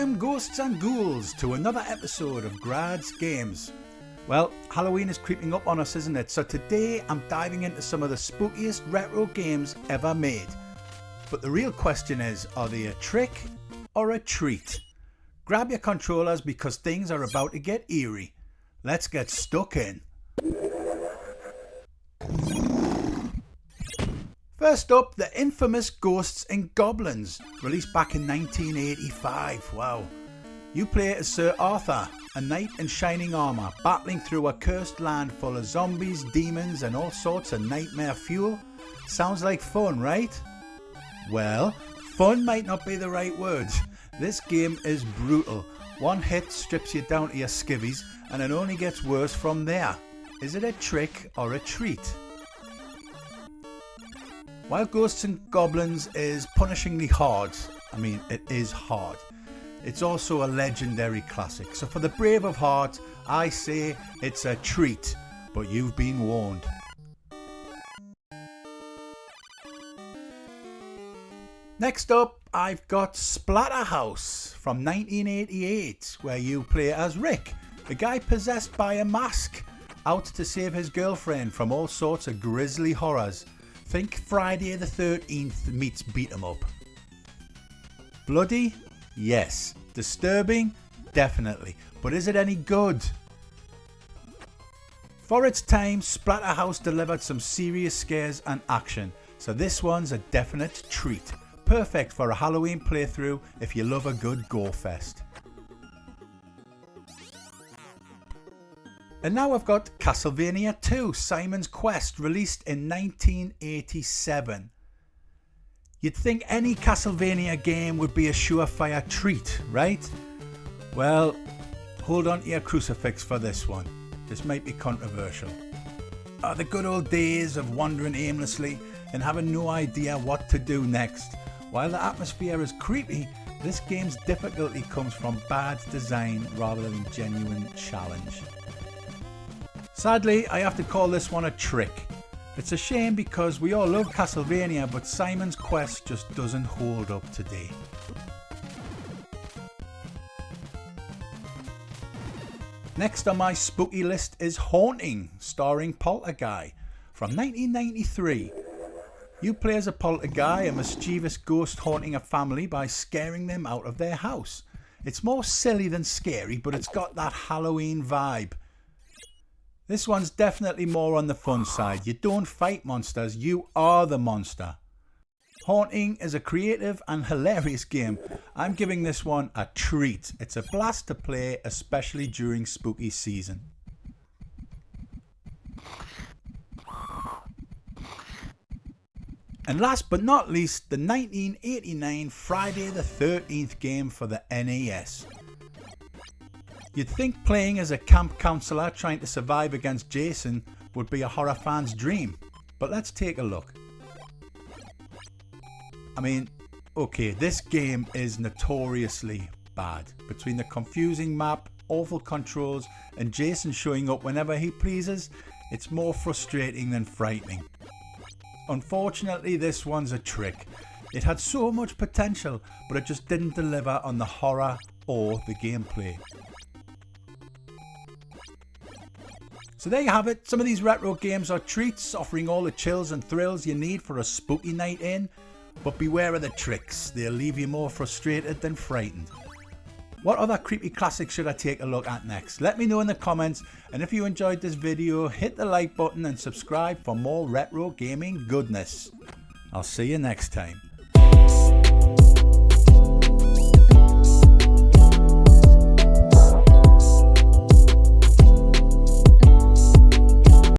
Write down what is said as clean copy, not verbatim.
Welcome ghosts and ghouls to another episode of Grad's Games. Well, Halloween is creeping up on us, isn't it? So today I'm diving into some of the spookiest retro games ever made. But the real question is, are they a trick or a treat? Grab your controllers because things are about to get eerie. Let's get stuck in. First up, the infamous Ghosts and Goblins, released back in 1985. Wow. You play as Sir Arthur, a knight in shining armour, battling through a cursed land full of zombies, demons and all sorts of nightmare fuel. Sounds like fun, right? Well, fun might not be the right word. This game is brutal. One hit strips you down to your skivvies and it only gets worse from there. Is it a trick or a treat? While Ghosts and Goblins is punishingly hard, it is hard, it's also a legendary classic. So for the brave of heart, I say it's a treat, but you've been warned. Next up, I've got Splatterhouse from 1988, where you play as Rick, a guy possessed by a mask, out to save his girlfriend from all sorts of grisly horrors. Think Friday the 13th meets Beat 'em Up. Bloody? Yes. Disturbing? Definitely. But is it any good? For its time, Splatterhouse delivered some serious scares and action, so this one's a definite treat. Perfect for a Halloween playthrough if you love a good gore fest. And now I've got Castlevania 2 Simon's Quest, released in 1987. You'd think any Castlevania game would be a surefire treat, right? Well, hold on to your crucifix for this one. This might be controversial. The good old days of wandering aimlessly and having no idea what to do next. While the atmosphere is creepy, this game's difficulty comes from bad design rather than genuine challenge. Sadly, I have to call this one a trick. It's a shame because we all love Castlevania, but Simon's Quest just doesn't hold up today. Next on my spooky list is Haunting, starring Polterguy, from 1993. You play as a polterguy, a mischievous ghost haunting a family by scaring them out of their house. It's more silly than scary, but it's got that Halloween vibe. This one's definitely more on the fun side. You don't fight monsters, you are the monster. Haunting is a creative and hilarious game. I'm giving this one a treat. It's a blast to play, especially during spooky season. And last but not least, the 1989 Friday the 13th game for the NES. You'd think playing as a camp counselor trying to survive against Jason would be a horror fan's dream, but let's take a look. Okay, this game is notoriously bad. Between the confusing map, awful controls, and Jason showing up whenever he pleases, it's more frustrating than frightening. Unfortunately, this one's a trick. It had so much potential, but it just didn't deliver on the horror or the gameplay. So there you have it. Some of these retro games are treats, offering all the chills and thrills you need for a spooky night in. But beware of the tricks. They'll leave you more frustrated than frightened. What other creepy classics should I take a look at next? Let me know in the comments. And if you enjoyed this video, hit the like button and subscribe for more retro gaming goodness. I'll see you next time.